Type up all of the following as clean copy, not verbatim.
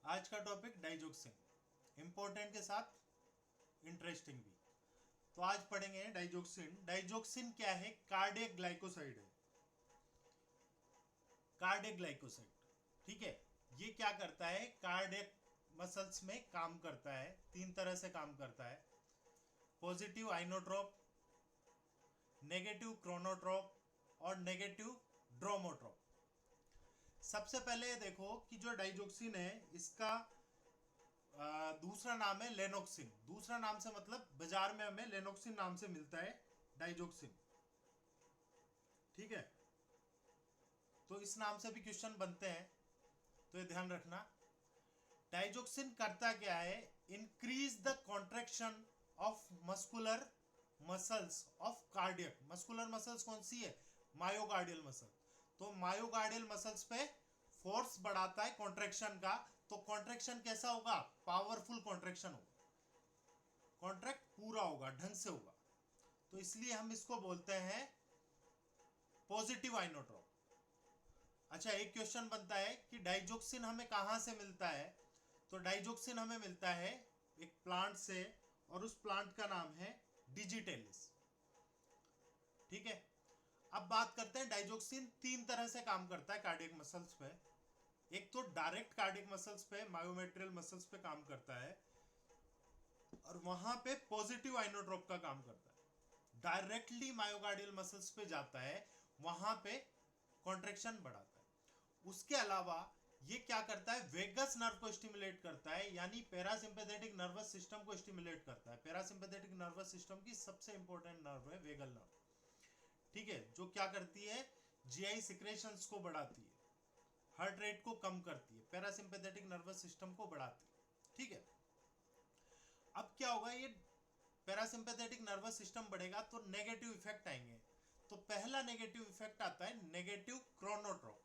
आज का topic डाइजोक्सिन, important के साथ इंटरेस्टिंग भी। तो आज पढ़ेंगे डाइजोक्सिन। डाइजोक्सिन क्या है? कार्डियक ग्लाइकोसाइड है, कार्डियक ग्लाइकोसाइड। ठीक है, ये क्या करता है? कार्डियक मसल्स में काम करता है, तीन तरह से काम करता है: पॉजिटिव आइनोट्रोप, नेगेटिव क्रोनोट्रोप और नेगेटिव ड्रोमोट्रोप। सबसे पहले देखो कि जो डाइजोक्सिन है इसका दूसरा नाम है लेनोक्सिन। दूसरा नाम से मतलब बाजार में हमें लेनोक्सिन नाम से मिलता है डाइजोक्सिन। ठीक है, तो इस नाम से भी क्वेश्चन बनते हैं, तो ये ध्यान रखना। डाइजोक्सिन करता क्या है? Increase the contraction of muscular muscles of cardiac. Muscular muscles कौन सी है? Myocardial muscle. तो मायोकार्डियल मसल्स पे फोर्स बढ़ाता है कॉन्ट्रैक्शन का। तो कॉन्ट्रैक्शन कैसा होगा? पावरफुल कॉन्ट्रैक्शन होगा, कॉन्ट्रैक्ट पूरा होगा, ढंग से होगा। तो इसलिए हम इसको बोलते हैं पॉजिटिव आइनोट्रोप। अच्छा, एक क्वेश्चन बनता है कि डाइजोक्सिन हमें कहां से मिलता है? तो डाइजोक्सिन हमें मिलता है एक प्लांट से, और उस प्लांट का नाम है डिजिटेलिस। ठीक है, अब बात करते हैं डाइजोक्सिन तीन तरह से काम करता है कार्डियक मसल्स पे। एक तो डायरेक्ट कार्डियक मसल्स पे, मायोमेट्रियल मसल्स पे काम करता है, और वहां पे पॉजिटिव आइनोट्रोप का काम करता है। डायरेक्टली मायोकार्डियल मसल्स पे जाता है, वहां पे कॉन्ट्रेक्शन बढ़ाता है। उसके अलावा ये क्या करता है? वेगस नर्व को स्टिमुलेट करता है, यानी पैरासिम्पैथेटिक नर्वस सिस्टम को स्टिमुलेट करता है। पैरासिम्पैथेटिक नर्वस सिस्टम की सबसे इंपॉर्टेंट नर्व है वेगल नर्व। ठीक है, जो क्या करती है? जीआई सिक्रेशंस को बढ़ाती है, हार्ट रेट को कम करती है, पैरासिम्पैथेटिक नर्वस सिस्टम को बढ़ाती है। ठीक है, अब क्या होगा? ये पैरासिम्पैथेटिक नर्वस सिस्टम बढ़ेगा तो नेगेटिव इफेक्ट आएंगे। तो पहला नेगेटिव इफेक्ट आता है नेगेटिव क्रोनोट्रोप।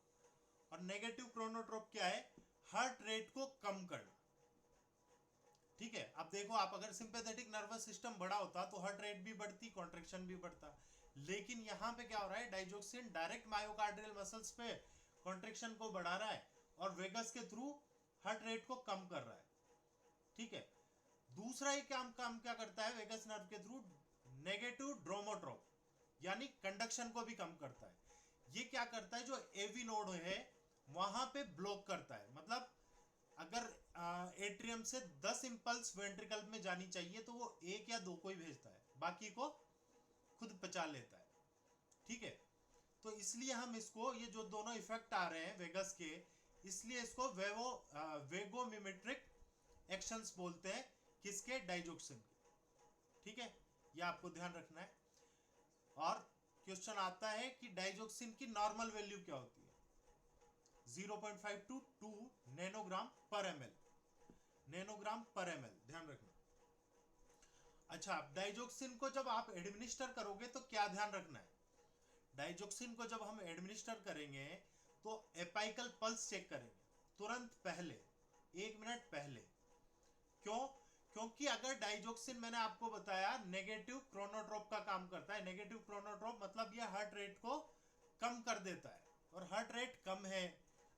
और नेगेटिव क्रोनोट्रोप क्या है? हार्ट रेट को कम करना। ठीक है, अब देखो, आप अगर सिंपैथेटिक नर्वस सिस्टम बड़ा होता तो हार्ट रेट भी बढ़ती, कॉन्ट्रेक्शन भी बढ़ता। लेकिन यहां पे क्या हो रहा है? डाइजोक्सिन डायरेक्ट मायोकार्डियल मसल्स पे कॉन्ट्रेक्शन को बढ़ा रहा है और वेगस के थ्रू हार्ट रेट को कम कर रहा है। ठीक है, दूसरा ही काम काम क्या करता है वेगस नर्व के थ्रू? नेगेटिव ड्रोमोट्रोप, यानी कंडक्शन को भी कम करता है। ये क्या करता है? जो एवी नोड है वहां पे ब्लॉक करता है। मतलब अगर एट्रियम से 10 इंपल्स वेंट्रिकल में जानी चाहिए तो वो एक या दो को ही भेजता है, बाकी को खुद पचा लेता है। ठीक है, तो इसलिए हम इसको, ये जो दोनों इफेक्ट आ रहे हैं वेगस के, इसलिए इसको वेगोमिमेट्रिक एक्शंस बोलते हैं। किसके? डाइजोक्सिन के। ठीक है, ये आपको ध्यान रखना है। और क्वेश्चन आता है कि डाइजोक्सिन की नॉर्मल वैल्यू क्या होती है? 0.5 टू 2 नैनोग्राम पर एमएल, नैनोग्राम पर एमएल, ध्यान रखना। अच्छा, डाइजोक्सिन को जब आप एडमिनिस्टर करोगे तो क्या ध्यान रखना है? डाइजोक्सिन को जब हम एडमिनिस्टर करेंगे तो एपाइकल पल्स चेक करेंगे तुरंत पहले, 1 मिनट पहले। क्यों? क्योंकि अगर डाइजोक्सिन, मैंने आपको बताया, नेगेटिव क्रोनोट्रोप का काम करता है। नेगेटिव क्रोनोट्रोप मतलब यह हार्ट रेट को कम कर देता है, और हार्ट रेट कम है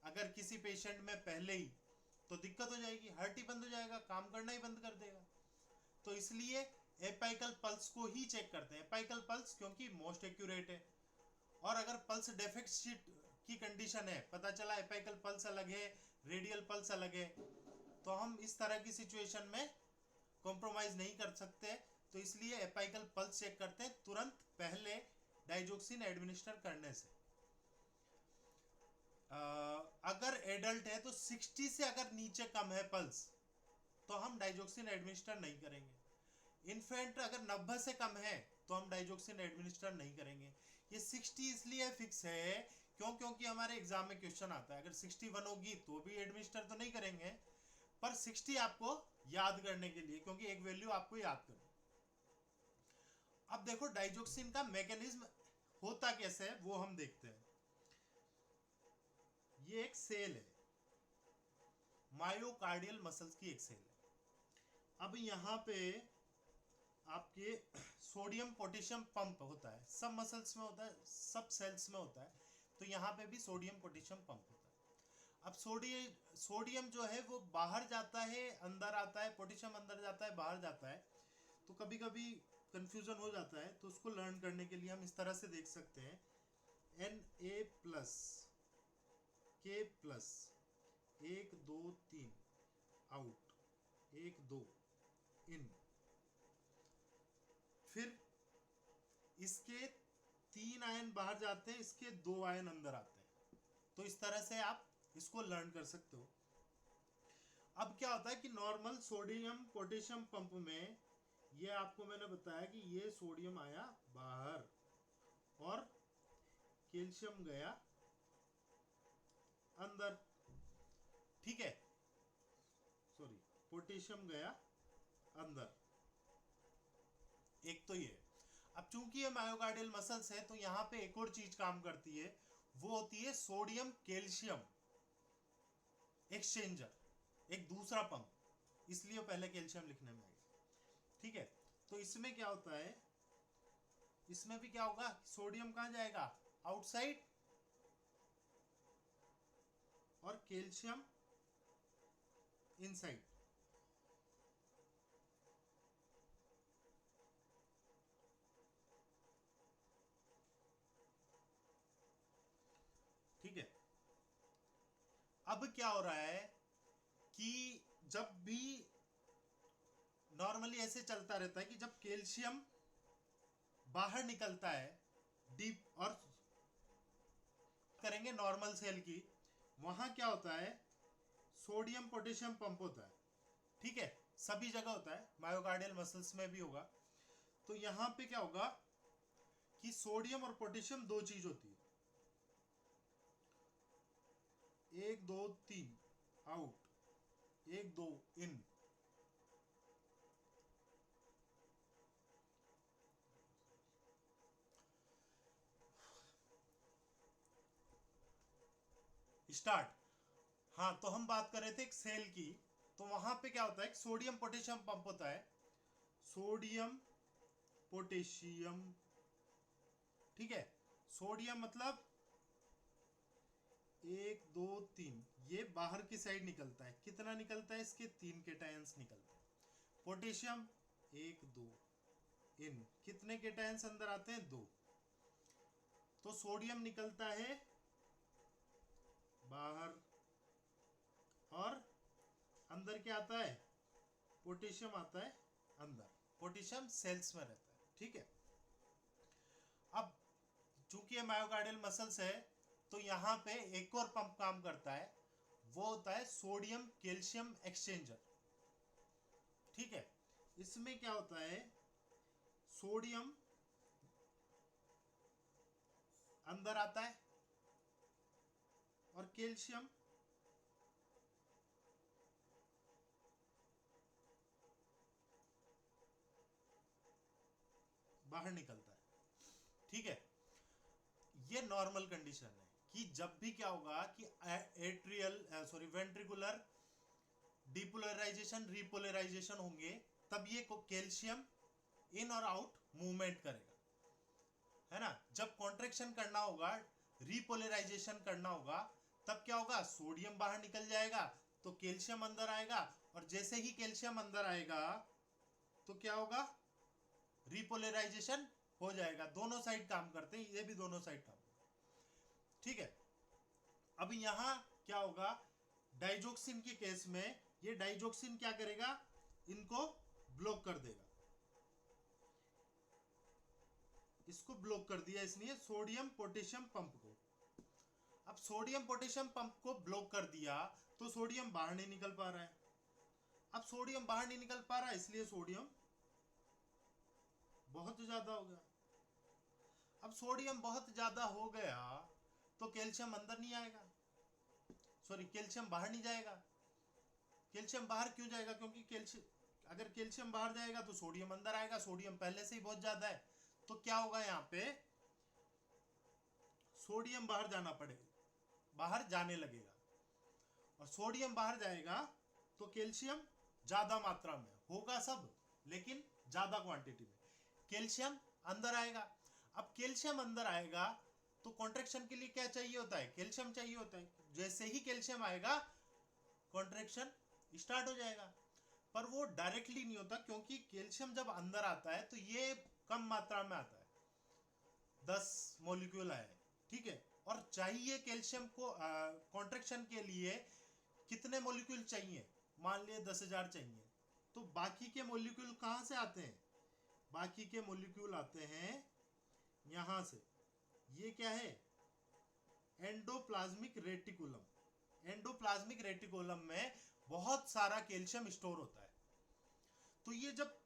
अगर किसी पेशेंट में पहले ही, तो दिक्कत हो जाएगी, हार्ट ही बंद हो जाएगा, काम करना ही बंद कर देगा। तो इसलिए एपाइकल पल्स को ही चेक करते हैं। एपाइकल पल्स क्योंकि मोस्ट एक्यूरेट है। और अगर पल्स डेफिसिट की कंडीशन है, पता चला एपाइकल पल्स अलग है, रेडियल पल्स अलग है, तो हम इस तरह की सिचुएशन में कॉम्प्रोमाइज नहीं कर सकते। तो इसलिए एपाइकल पल्स चेक करते हैं तुरंत पहले डाइजोक्सिन एडमिनिस्टर करने से। अगर एडल्ट है तो 60 से अगर नीचे कम है पल्स तो हम डाइजोक्सिन एडमिनिस्टर नहीं करेंगे। इन्फेंट अगर 90 से कम है तो हम डाइजोक्सिन एडमिनिस्टर नहीं करेंगे। ये 60 इसलिए फिक्स है क्योंकि हमारे एग्जाम में क्वेश्चन आता है, अगर 61 होगी तो भी एडमिनिस्टर तो नहीं करेंगे, पर 60 आपको याद करने के लिए, क्योंकि एक वैल्यू आपको याद करनी। अब देखो डाइजोक्सिन का मैकेनिज्म होता कैसे है वो हम देखते हैं। ये एक सेल है, मायोकार्डियल मसल्स की एक सेल है। अब यहां पे आपके सोडियम पोटेशियम पंप होता है, सब मसल्स में होता है, सब सेल्स में होता है। तो यहां पे भी सोडियम पोटेशियम पंप होता है। अब सोडियम जो है वो बाहर जाता है, अंदर आता है, पोटेशियम अंदर जाता है, बाहर जाता है, तो कभी कभी कंफ्यूजन हो जाता है। तो उसको लर्न करने के लिए हम इस तरह से देख सकते हैं, Na plus K plus 1 2 3 out, 1 2 इन, फिर इसके 3 आयन बाहर जाते हैं, इसके 2 आयन अंदर आते हैं। तो इस तरह से आप इसको लर्न कर सकते हो। अब क्या होता है कि नॉर्मल सोडियम पोटेशियम पंप में ये आपको मैंने बताया कि ये सोडियम आया बाहर और कैल्शियम गया अंदर, ठीक है, सॉरी पोटेशियम गया अंदर, एक तो ये। अब चूंकि ये मायोकार्डियल मसल्स है तो यहाँ पे एक और चीज काम करती है, वो होती है सोडियम कैल्शियम एक्सचेंजर, एक दूसरा पंप, इसलिए पहले कैल्शियम लिखने में आएगा, ठीक है। तो इसमें क्या होता है, इसमें भी क्या होगा, सोडियम कहां जाएगा, आउटसाइड, और कैल्शियम इनसाइड। ठीक है। अब क्या हो रहा है कि जब भी नॉर्मली ऐसे चलता रहता है कि जब कैल्शियम बाहर निकलता है डीप, और करेंगे नॉर्मल सेल की, वहां क्या होता है, सोडियम पोटेशियम पंप होता है, ठीक है, सभी जगह होता है, मायोकार्डियल मसल्स में भी होगा। तो यहां पे क्या होगा कि सोडियम और पोटेशियम दो चीज होती है, 1 2 3 आउट, 1 2 इन। स्टार्ट। हाँ, तो हम बात कर रहे थे एक सेल की, तो वहां पे क्या होता है, सोडियम पोटेशियम पंप होता है, सोडियम पोटेशियम, ठीक है। सोडियम मतलब 1 2 3, ये बाहर की साइड निकलता है, कितना निकलता है, इसके 3 केटायंस निकलते हैं। पोटेशियम 1 2 इन, कितने केटायंस अंदर आते हैं, 2। तो सोडियम निकलता है बाहर, और अंदर क्या आता है, पोटेशियम आता है अंदर, पोटेशियम सेल्स में रहता है, ठीक है। अब चूंकि ये मायोकार्डियल मसल्स है, तो यहां पे एक और पंप काम करता है, वो होता है सोडियम कैल्शियम एक्सचेंजर, ठीक है। इसमें क्या होता है, सोडियम अंदर आता है और कैल्शियम बाहर निकलता है, ठीक है। ये नॉर्मल कंडीशन है कि जब भी क्या होगा कि atrial sorry ventricular depolarisation repolarisation होंगे, तब ये कैल्शियम इन और आउट मूवमेंट करेगा, है ना। जब कॉन्ट्रेक्शन करना होगा, रिपोलराइजेशन करना होगा, तब क्या होगा, सोडियम बाहर निकल जाएगा, तो कैल्शियम अंदर आएगा, और जैसे ही कैल्शियम अंदर आएगा तो क्या होगा, रिपोलराइजेशन हो जाएगा। दोनों साइड काम करते हैं, ये भी दोनों साइड काम करते हैं, ठीक है। अब यहां क्या होगा, डाइजोक्सिन के केस में ये डाइजोक्सिन क्या करेगा, इनको ब्लॉक कर देगा, इसको ब्लॉक कर दिया इसने सोडियम पोटेशियम पंप को। अब सोडियम पोटेशियम पंप को ब्लॉक कर दिया तो सोडियम बाहर नहीं निकल पा रहा है। अब सोडियम बाहर नहीं निकल पा रहा है, इसलिए सोडियम बहुत ज्यादा हो गया। अब सोडियम बहुत ज्यादा हो गया तो कैल्शियम अंदर नहीं आएगा, सॉरी कैल्शियम बाहर नहीं जाएगा। कैल्शियम बाहर क्यों जाएगा, क्योंकि कैल्शियम, अगर कैल्शियम बाहर जाएगा तो सोडियम अंदर आएगा, सोडियम पहले से ही बहुत ज्यादा है, तो क्या होगा, यहाँ पे सोडियम बाहर जाना पड़ेगा, बाहर जाने लगेगा, और सोडियम बाहर जाएगा तो कैल्शियम ज्यादा मात्रा में होगा सब, लेकिन ज्यादा क्वांटिटी में कैल्शियम अंदर आएगा। अब कैल्शियम अंदर आएगा तो कॉन्ट्रेक्शन के लिए क्या चाहिए होता है, कैल्शियम चाहिए होता है। जैसे ही कैल्शियम आएगा कॉन्ट्रैक्शन स्टार्ट हो जाएगा। पर वो डायरेक्टली नहीं होता, क्योंकि कैल्शियम जब अंदर आता है तो ये कम मात्रा में आता है, 10 मॉलिक्यूल आए, ठीक है। और चाहिए कैल्शियम को कॉन्ट्रैक्शन के लिए कितने मॉलिक्यूल चाहिए, मान लिए 10,000 चाहिए, तो बाकी के मॉलिक्यूल कहाँ से आते हैं, बाकी के मॉलिक्यूल आते हैं यहां से। ये क्या है, एंडोप्लाज्मिक रेटिकुलम। एंडोप्लाज्मिक रेटिकुलम में बहुत सारा कैल्शियम स्टोर होता है। तो ये जब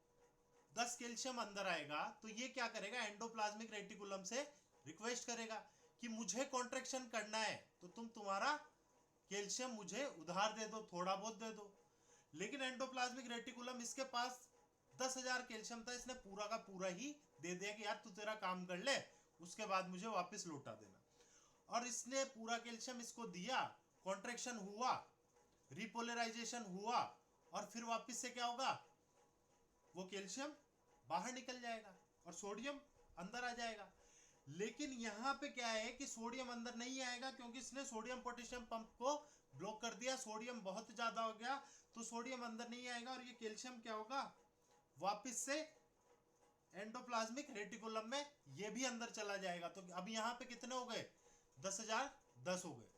10 कैल्शियम अंदर आएगा तो ये क्या करेगा, एंडोप्लाज्मिक रेटिकुलम से रिक्वेस्ट करेगा कि मुझे कॉन्ट्रैक्शन करना है, तो तुम्हारा कैल्शियम मुझे उधार दे दो, थोड़ा बहुत दे दो। लेकिन एंडोप्लाज्मिक रेटिकुलम, इसके पास 10,000 कैल्शियम था, इसने पूरा का पूरा ही दे दिया कि यार तू तेरा काम कर ले, उसके बाद मुझे वापस लौटा देना। और इसने पूरा कैल्शियम इसको दिया, कॉन्ट्रैक्शन हुआ, रिपोलराइजेशन हुआ, और फिर वापस से क्या होगा, वो कैल्शियम बाहर निकल जाएगा और सोडियम अंदर आ जाएगा। लेकिन यहाँ पे क्या है कि सोडियम अंदर नहीं आएगा, क्योंकि इसने सोडियम पोटेशियम पंप को ब्लॉक कर दिया, सोडियम बहुत ज्यादा हो गया, तो सोडियम अंदर नहीं आएगा और ये कैल्शियम क्या होगा, वापस से एंडोप्लाज्मिक रेटिकुलम में ये भी अंदर चला जाएगा। तो अब यहाँ पे कितने हो गए, 10,000 10 हो गए।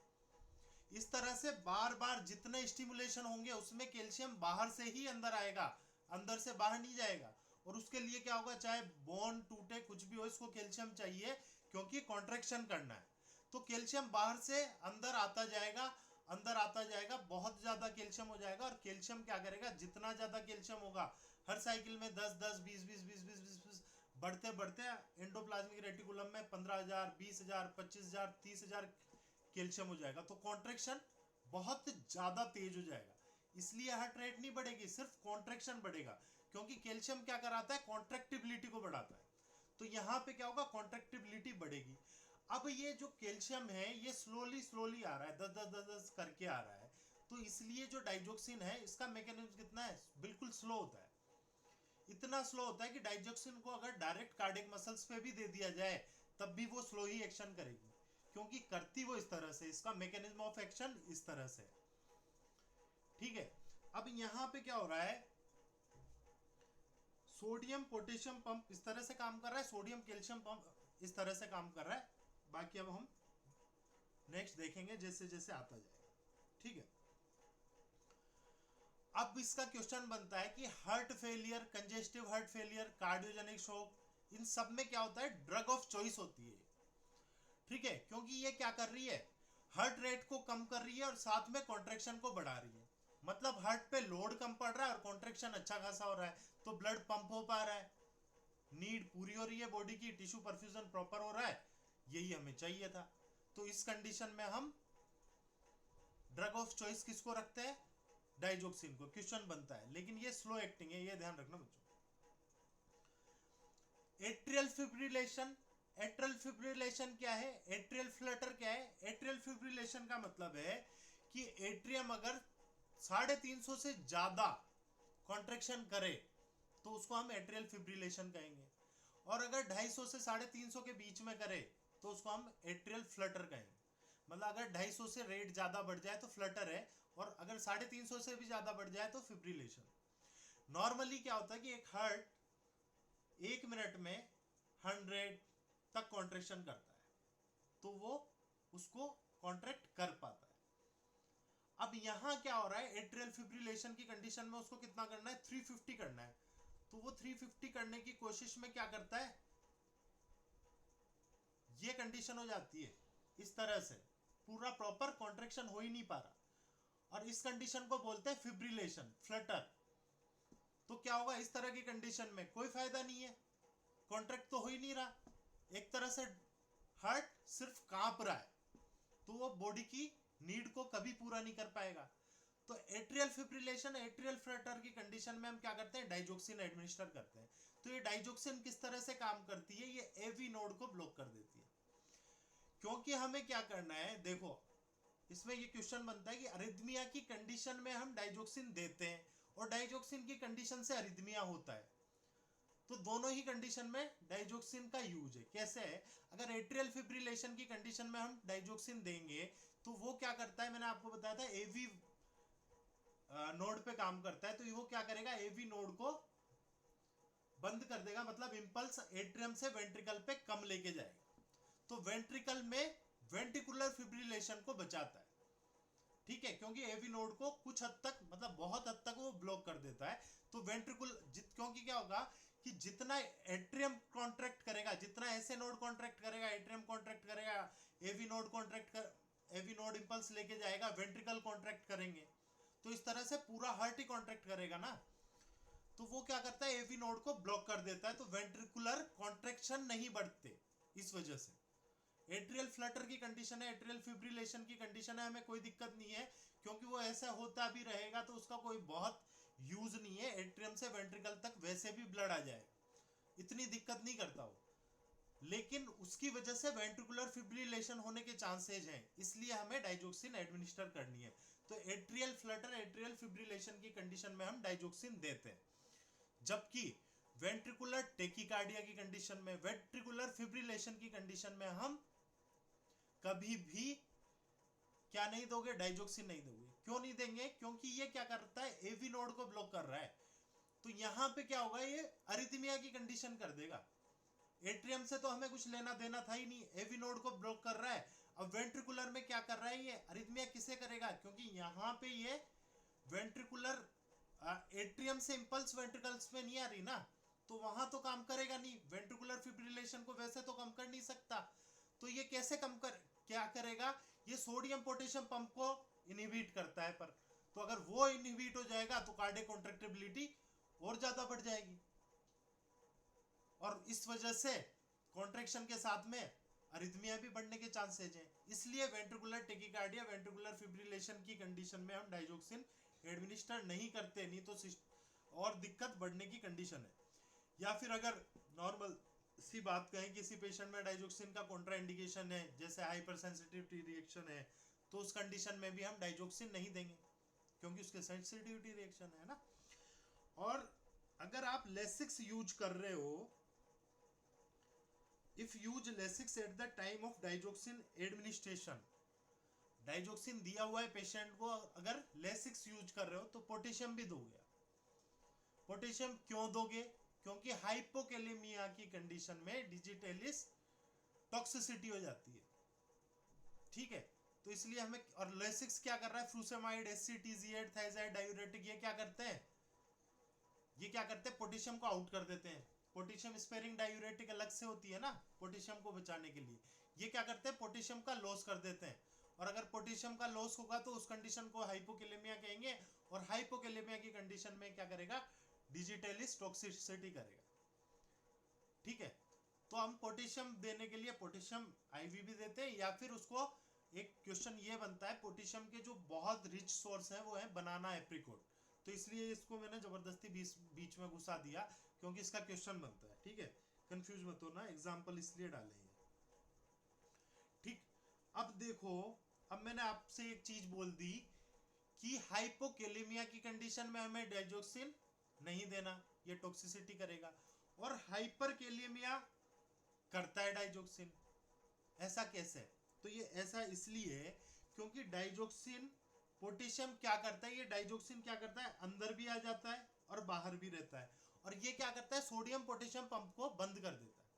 इस तरह से बार बार जितने स्टिमुलेशन होंगे उसमें कैल्शियम बाहर से ही अंदर आएगा, अंदर से बाहर नहीं जाएगा। और उसके लिए क्या होगा, चाहे बोन टूटे कुछ भी हो, इसको कैल्शियम चाहिए क्योंकि कॉन्ट्रैक्शन करना है। तो कैल्शियम बाहर से अंदर आता जाएगा, अंदर आता जाएगा, बहुत ज्यादा कैल्शियम हो जाएगा। और कैल्शियम क्या करेगा, जितना ज्यादा कैल्शियम होगा, हर साइकिल में 10 10 20 20 20 20 20 20 बढ़ते बढ़ते एंडोप्लाज्मिक रेटिकुलम में 15,000 20,000 25,000 30,000 कैल्शियम हो जाएगा। तो कॉन्ट्रैक्शन बहुत ज्यादा तेज हो जाएगा। इसलिए हार्ट रेट नहीं बढ़ेगी, सिर्फ कॉन्ट्रैक्शन बढ़ेगा, क्योंकि कैल्शियम क्या कराता है, कॉन्ट्रैक्टिबिलिटी को बढ़ाता है। तो यहाँ पे क्या होगा, कॉन्ट्रैक्टिबिलिटी बढ़ेगी। अब ये जो कैल्शियम है ये स्लोली स्लोली आ रहा है, 10 10 10 10 करके आ रहा है। तो इसलिए जो डाइजोक्सिन है इसका मैकेनिज्म कितना है, बिल्कुल स्लो होता है। इतना स्लो होता है कि डाइजोक्सिन को अगर डायरेक्ट कार्डियक मसल्स पे भी दे दिया जाए तब भी वो स्लो ही एक्शन करेगी, क्योंकि करती वो इस तरह से, इसका मैकेनिज्म ऑफ एक्शन इस तरह से, ठीक है। अब यहाँ पे क्या हो रहा है, सोडियम पोटेशियम पंप इस तरह से काम कर रहा है, सोडियम कैल्शियम पंप इस तरह से काम कर रहा है। बाकी अब हम नेक्स्ट देखेंगे जैसे जैसे आता जाएगा, ठीक है। अब इसका क्वेश्चन बनता है कि heart failure, congestive heart failure, cardiogenic shock, इन सब में क्या होता है, ड्रग ऑफ चॉइस होती है, ठीक है। क्योंकि ये क्या कर रही है, हार्ट रेट को कम कर रही है और साथ में कॉन्ट्रैक्शन को बढ़ा रही है। मतलब हार्ट पे लोड कम पड़ रहा है और कॉन्ट्रैक्शन अच्छा खासा हो रहा है, तो ब्लड पंप हो पा रहा है, नीड पूरी हो रही है बॉडी की, टिश्यू परफ्यूजन प्रॉपर हो रहा है, यही हमें चाहिए था। तो इस कंडीशन में हम ड्रग ऑफ चॉइस किसको रखते हैं, डाइजोक्सिन को। क्वेश्चन बनता है, लेकिन ये स्लो एक्टिंग है, ये ध्यान रखना बच्चों। एट्रियल फिब्रिलेशन, एट्रियल फिब्रिलेशन क्या है, एट्रियल फ्लटर क्या है। एट्रियल फिब्रिलेशन का मतलब है कि एट्रियम अगर 350 से ज्यादा कॉन्ट्रैक्शन करे तो उसको हम एट्रियल फिब्रिलेशन कहेंगे, और अगर 250 से 350 के बीच में करे तो उसको हम एट्रियल फ्लटर कहेंगे। मतलब अगर 250 से रेट ज्यादा बढ़ जाए तो फ्लटर है, और अगर 350 से भी ज्यादा बढ़ जाए तो फिब्रिलेशन। नॉर्मली क्या होता है कि एक हार्ट 1 मिनट में 100 तक कॉन्ट्रैक्शन करता है, तो वो उसको कॉन्ट्रैक्ट कर पाता है। अब यहां क्या हो रहा है, एट्रियल फिब्रिलेशन की कंडीशन में उसको कितना करना है, 350 करना है। तो वो 350 करने की कोशिश में क्या करता है, ये कंडीशन हो जाती है इस तरह से, पूरा प्रॉपर कॉन्ट्रैक्शन हो ही नहीं पा रहा, और इस कंडीशन को बोलते हैं फिब्रिलेशन, फ्लटर। तो क्या होगा, इस तरह की कंडीशन में कोई फायदा नहीं है, कॉन्ट्रैक्ट तो हो ही नहीं रहा, एक तरह से हार्ट सिर्फ कांप रहा है, तो वो बॉडी की नीड को कभी पूरा नहीं कर पाएगा। तो एट्रियल फिब्रिलेशन, एट्रियल फ्लटर की कंडीशन में हम क्या करते हैं, डाइजोक्सिन एडमिनिस्टर करते हैं। तो ये डाइजोक्सिन किस तरह से काम करती है, ये एवी नोड को ब्लॉक कर देती है। क्योंकि हमें क्या करना है, देखो इसमें ये क्वेश्चन बनता है कि अरिथमिया की कंडीशन में हम डाइजोक्सिन देते हैं और डाइजोक्सिन की कंडीशन से अरिथमिया होता है, तो दोनों ही कंडीशन में डाइजोक्सिन का यूज है। कैसे है, अगर एट्रियल फिब्रिलेशन की कंडीशन में हम डाइजोक्सिन देंगे तो वो क्या करता है, मैंने आपको बताया था एवी नोड पे काम करता है, तो वो क्या करेगा, एवी नोड को बंद कर देगा, मतलब इंपल्स एट्रियम से वेंट्रिकल पे कम लेके जाएगा, तो वेंट्रिकल में वेंट्रिकुलर फिब्रिलेशन को बचाता है। ठीक है, क्योंकि एवी नोड को कुछ हद तक, मतलब बहुत हद तक वो ब्लॉक कर देता है। तो वेंट्रिकुल क्योंकि क्या होगा कि जितना एट्रियम कॉन्ट्रैक्ट करेगा, जितना ऐसे नोड कॉन्ट्रैक्ट करेगा, एट्रियम कॉन्ट्रैक्ट करेगा, एवी नोड कॉन्ट्रैक्ट कर, एवी नोड इंपल्स लेके जाएगा, वेंट्रिकल कॉन्ट्रैक्ट करेंगे, तो इस तरह से पूरा हार्ट ही कॉन्ट्रैक्ट करेगा ना, तो वो क्या करता है, एवी नोड को ब्लॉक कर देता है, तो वेंट्रिकुलर कॉन्ट्रैक्शन नहीं बढ़ते। इस वजह से एट्रियल फ्लटर की कंडीशन है, एट्रियल फिब्रिलेशन की कंडीशन है, हमें कोई दिक्कत नहीं है, क्योंकि वो ऐसा होता भी रहेगा तो उसका कोई बहुत यूज नहीं है, एट्रियम से वेंट्रिकल तक वैसे भी ब्लड आ जाए, इतनी दिक्कत नहीं करता वो, लेकिन उसकी वजह से वेंट्रिकुलर फिब्रिलेशन होने के चांसेज हैं, इसलिए हमें डाइजोक्सिन एडमिनिस्टर करनी है। तो एट्रियल फ्लटर, एट्रियल फिब्रिलेशन की कंडीशन में हम डाइजोक्सिन देते हैं, जबकि वेंट्रिकुलर टेकिकार्डिया की कंडीशन में, वेंट्रिकुलर फिब्रिलेशन की कंडीशन में हम कभी भी क्या नहीं दोगे, डाइजोक्सिन नहीं दोगे। क्यों नहीं देंगे, क्योंकि ये क्या करता है, एवी नोड को ब्लॉक कर रहा है, तो यहां पे क्या होगा, ये अरिथमिया की कंडीशन कर देगा। एट्रियम से तो हमें कुछ लेना देना था ही नहीं, एवी नोड को ब्लॉक कर रहा है। अब वेंट्रिकुलर में क्या कर रहा है, ये अरिथमिया किसे करेगा, क्योंकि यहां पे ये वेंट्रिकुलर एट्रियम से इंपल्स वेंट्रिकल्स में नहीं आ रही ना, तो वहां तो काम करेगा नहीं, वेंट्रिकुलर फिब्रिलेशन को वैसे तो कम कर नहीं सकता, तो ये कैसे कम कर, क्या करेगा, ये सोडियम पोटेशियम पंप को इनहिबिट करता है, पर तो अगर वो इनहिबिट हो जाएगा तो कार्डियक कॉन्ट्रैक्टिबिलिटी और ज्यादा बढ़ जाएगी, और इस वजह से कॉन्ट्रैक्शन के साथ में अरिथमिया भी बढ़ने के चांसेज हैं। इसलिए वेंट्रिकुलर टेकिकार्डिया, वेंट्रिकुलर फिब्रिलेशन की कंडीशन में हम डाइजोक्सिन एडमिनिस्टर नहीं करते, नहीं तो और दिक्कत बढ़ने की कंडीशन है। या फिर अगर नॉर्मल सी बात कहें, किसी पेशेंट में डाइजोक्सिन का कॉन्ट्रा इंडिकेशन है, जैसे हाइपर सेंसिटिविटी रिएक्शन है, तो उस कंडीशन में भी हम डाइजोक्सिन नहीं देंगे, क्योंकि उसके सेंसिटिविटी रिएक्शन है ना। और अगर आप लेसिक्स यूज कर रहे हो, if use Lasix at the time of digoxin administration, digoxin दिया हुआ है पेशेंट को, अगर लेसिक्स यूज कर रहे हो तो पोटेशियम भी दोगे। पोटेशियम क्यों दोगे, क्योंकि हाइपोकेलेमिया की कंडीशन में डिजिटलिस टॉक्सिसिटी हो जाती है। ठीक है, तो इसलिए हमें, और लेसिक्स क्या कर रहा है, फ्रूसेमाइड, एससीटीजी8, थायजाइड, डायूरेटिक, ये क्या करते हैं, ये क्या करते हैं, पोटेशियम को आउट कर देते हैं। पोटेशियम स्पेरिंग डायूरेटिक अलग से होती है ना, पोटेशियम को बचाने के लिए, ये क्या करते हैं, पोटेशियम का लॉस कर देते हैं, और अगर पोटेशियम का लॉस होगा तो उस कंडीशन को हाइपोकेलेमिया कहेंगे, और हाइपोकेलेमिया की कंडीशन में क्या करेगा, डिजिटलिस टॉक्सिसिटी करेगा। ठीक है, तो हम पोटेशियम देने के लिए पोटेशियम आईवी भी देते हैं, या फिर उसको, एक क्वेश्चन ये बनता है, पोटेशियम के जो बहुत रिच सोर्स है वो है बनाना एप्रिकॉट, तो इसलिए इसको मैंने जबरदस्ती बीच में घुसा दिया, क्योंकि इसका क्वेश्चन बनता है। ठीक है, कंफ्यूज मत होना, एग्जाम्पल इसलिए डाले हैं। ठीक, अब देखो, अब मैंने आपसे एक चीज बोल दी कि हाइपोकेलेमिया की कंडीशन में हमें डाइजोक्सिन नहीं देना, ये टॉक्सिसिटी करेगा, और हाइपरकेलेमिया करता है डाइजोक्सिन, ऐसा कैसे, तो ये ऐसा इसलिए क्योंकि डाइजोक्सिन, पोटेशियम क्या करता है, ये डाइजोक्सिन क्या करता है, अंदर भी आ जाता है और बाहर भी रहता है, और ये क्या करता है, सोडियम पोटेशियम पंप को बंद कर देता है,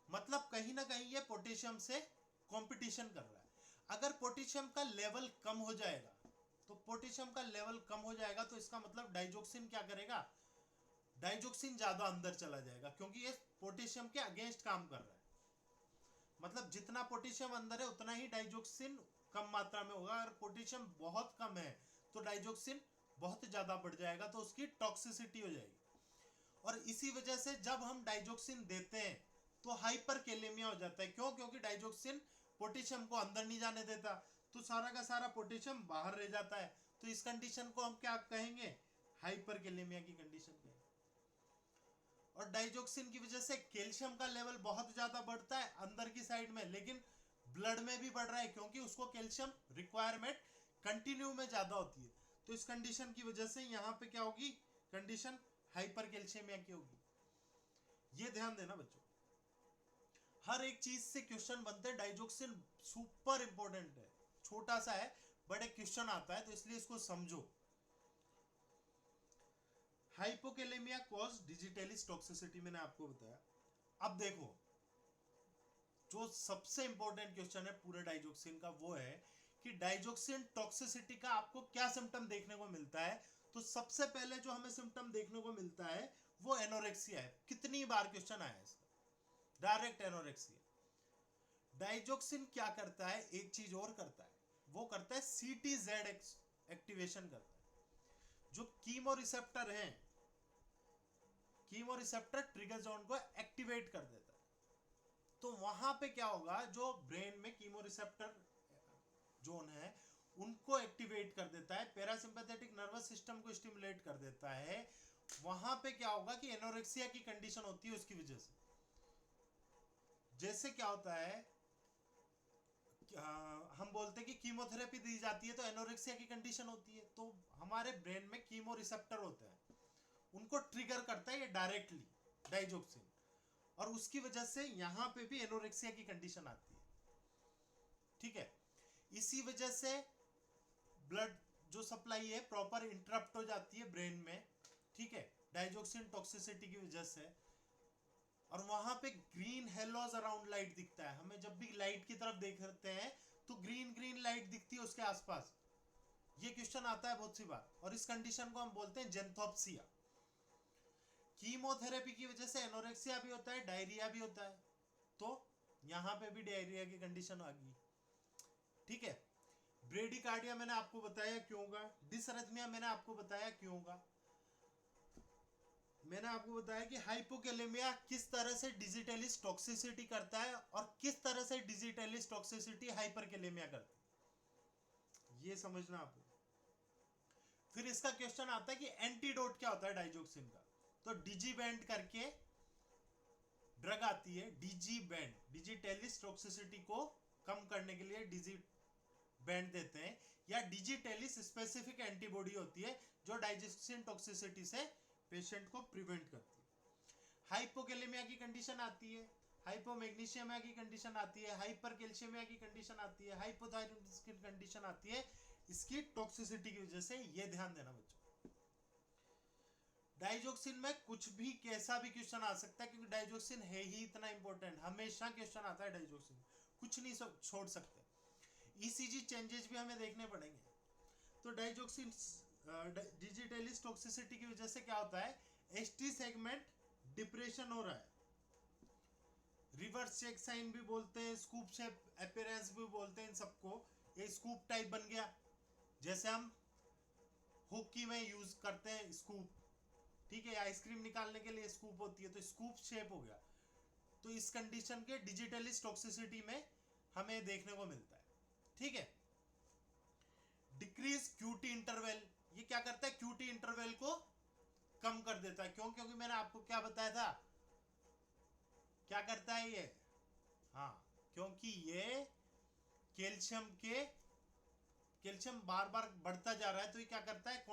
मतलब कहीं ना कहीं ये पोटेशियम से कंपटीशन कर रहा है। अगर पोटेशियम का लेवल कम हो जाएगा, तो पोटेशियम का लेवल कम हो जाएगा, तो इसका मतलब डाइजोक्सिन क्या करेगा, डाइजोक्सिन ज्यादा अंदर चला जाएगा, क्योंकि ये पोटेशियम के अगेंस्ट काम कर रहा है, मतलब जितना पोटेशियम अंदर है उतना ही डाइजोक्सिन कम मात्रा में होगा, अगर पोटेशियम बहुत कम है तो डाइजोक्सिन बहुत ज्यादा बढ़ जाएगा, तो उसकी टॉक्सिसिटी हो जाएगी, और इसी वजह से जब हम डाइजोक्सिन देते हैं तो हाइपरकेलेमिया हो जाता है। क्यों, क्योंकि डाइजोक्सिन पोटेशियम को अंदर नहीं जाने देता, तो सारा का सारा पोटेशियम बाहर रह जाता है, तो इस कंडीशन को हम क्या कहेंगे, हाइपरकेलेमिया की कंडीशन कहेंगे। और डाइजोक्सिन की वजह से कैल्शियम का लेवल बहुत ज्यादा बढ़ता है अंदर की साइड में, लेकिन ब्लड में भी बढ़ रहा है, क्योंकि उसको कैल्शियम रिक्वायरमेंट कंटिन्यू में ज्यादा होती है, तो इस कंडीशन की वजह से यहाँ पे क्या होगी, कंडीशन हाइपर कैल्शियमिया की होगी। ये ध्यान देना बच्चों, हर एक चीज से क्वेश्चन बनते हैं, डाइजोक्सिन सुपर इंपॉर्टेंट है, छोटा सा है बट एक क्वेश्चन आता है, तो इसलिए इसको समझो। हाइपोकेलेमिया कॉज डिजिटलिस टॉक्सिसिटी मैंने आपको बताया। अब देखो जो सबसे इंपॉर्टेंट क्वेश्चन है पूरे डाइजोक्सिन का वो है कि डाइजोक्सिन टॉक्सिसिटी का आपको क्या सिम्टम देखने को मिलता है। तो सबसे पहले जो हमें सिम्टम देखने को मिलता है वो एनोरेक्सिया है। कितनी बार क्वेश्चन आया है इसका, डायरेक्ट एनोरेक्सिया। डाइजोक्सिन क्या करता है, एक चीज और करता है, वो करता है CTZ एक्टिवेशन करता है। जो कीमो रिसेप्टर है, कीमो रिसेप्टर ट्रिगर जोन को एक्टिवेट कर देता है। तो वहां पे क्या होगा, जो ब्रेन में कीमो रिसेप्टर जोन है उनको एक्टिवेट कर देता है, पैरासिम्पैथेटिक नर्वस सिस्टम को स्टिमुलेट कर देता है। वहां पे क्या होगा कि एनोरेक्सिया की कंडीशन होती है उसकी वजह से। जैसे क्या होता है, हम बोलते हैं कि कीमोथेरेपी दी जाती है तो एनोरेक्सिया की कंडीशन होती है। तो हमारे ब्रेन में कीमो रिसेप्टर होते हैं, उनको ट्रिगर करता है ये डायरेक्टली डाइजोक्सिन, और उसकी वजह से यहां पे भी एनोरेक्सिया की कंडीशन आती है। ठीक है, इसी वजह से ब्लड जो सप्लाई है प्रॉपर इंटरप्ट हो जाती है ब्रेन में। ठीक है, डाइजोक्सिन टॉक्सिसिटी की वजह से। और वहां पे ग्रीन हेलोज अराउंड लाइट दिखता है हमें, जब भी लाइट की तरफ देखते हैं तो ग्रीन ग्रीन लाइट दिखती है उसके आसपास। ये क्वेश्चन आता है बहुत सी बार, और इस कंडीशन को हम बोलते हैं जेंथोप्सिया। कीमोथेरेपी की वजह से एनोरेक्सिया भी होता है, डायरिया भी होता है, तो यहां पे भी डायरिया की कंडीशन आ गई। ठीक है, ब्रेडिकार्डिया मैंने आपको बताया क्यों होगा, डिसअरिथमिया मैंने आपको बताया क्यों होगा। मैंने आपको बताया कि हाइपोकेलेमिया किस तरह से डिजिटलिस टॉक्सिसिटी करता है और किस तरह से डिजिटलिस टॉक्सिसिटी हाइपरकेलेमिया करता है, ये समझना आपको। फिर इसका क्वेश्चन आता है कि एंटीडोट क्या होता है डाइजोक्सिन का। तो डिजीबैंड करके ड्रग आती है, डिजीबैंड, डिजिटलिस टॉक्सिसिटी को कम करने के लिए डिजीबैंड देते हैं, या डिजिटलिस स्पेसिफिक एंटीबॉडी होती है जो डाइजेशन टॉक्सिसिटी से पेशेंट को प्रिवेंट करती है। हाइपोकेलेमिया की कंडीशन आती है, हाइपोमैग्नीशियमिया की कंडीशन आती है, हाइपरकैल्शियमिया की कंडीशन आती है, हाइपोथायराइडिज्म की कंडीशन आती है इसकी टॉक्सिसिटी की वजह से। ये ध्यान देना बच्चों, डाइजोक्सिन में कुछ भी कैसा भी क्वेश्चन आ सकता है, क्योंकि डाइजोक्सिन है ही इतना इंपॉर्टेंट, हमेशा क्वेश्चन आता है डाइजोक्सिन, कुछ नहीं छोड़ सकते। ईसीजी चेंजेस भी हमें देखने पड़ेंगे। तो डाइजोक्सिन डिजिटलिस टॉक्सिसिटी की वजह से क्या होता है, एसटी सेगमेंट डिप्रेशन हो रहा है, रिवर्स चेक साइन भी बोलते हैं, स्कूप शेप अपीयरेंस भी बोलते हैं इन सबको। ये स्कूप टाइप बन गया, जैसे हम हॉकी में यूज करते हैं स्कूप। ठीक है, आइसक्रीम निकालने के लिए स्कूप होती है, तो स्कूप शेप हो गया। तो इस कंडीशन के डिजिटलिस टॉक्सिसिटी में हमें देखने को मिलता है। ठीक है, डिक्रीज क्यूटी इंटरवल, ये क्या करता है, क्यूटी इंटरवल को कम कर देता है। क्यों, क्योंकि मैंने आपको क्या बताया था, क्या करता है ये, हाँ, क्योंकि ये कैल्शियम बार बार बढ़ता जा रहा है, तो ये क्या करता है,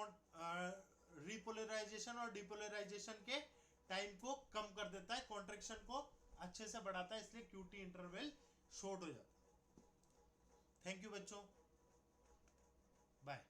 रिपोलराइजेशन और डिपोलराइजेशन के टाइम को कम कर देता है, कॉन्ट्रेक्शन को अच्छे से बढ़ाता है, इसलिए क्यूटी इंटरवल शॉर्ट हो जाता है। थैंक यू बच्चों, बाय।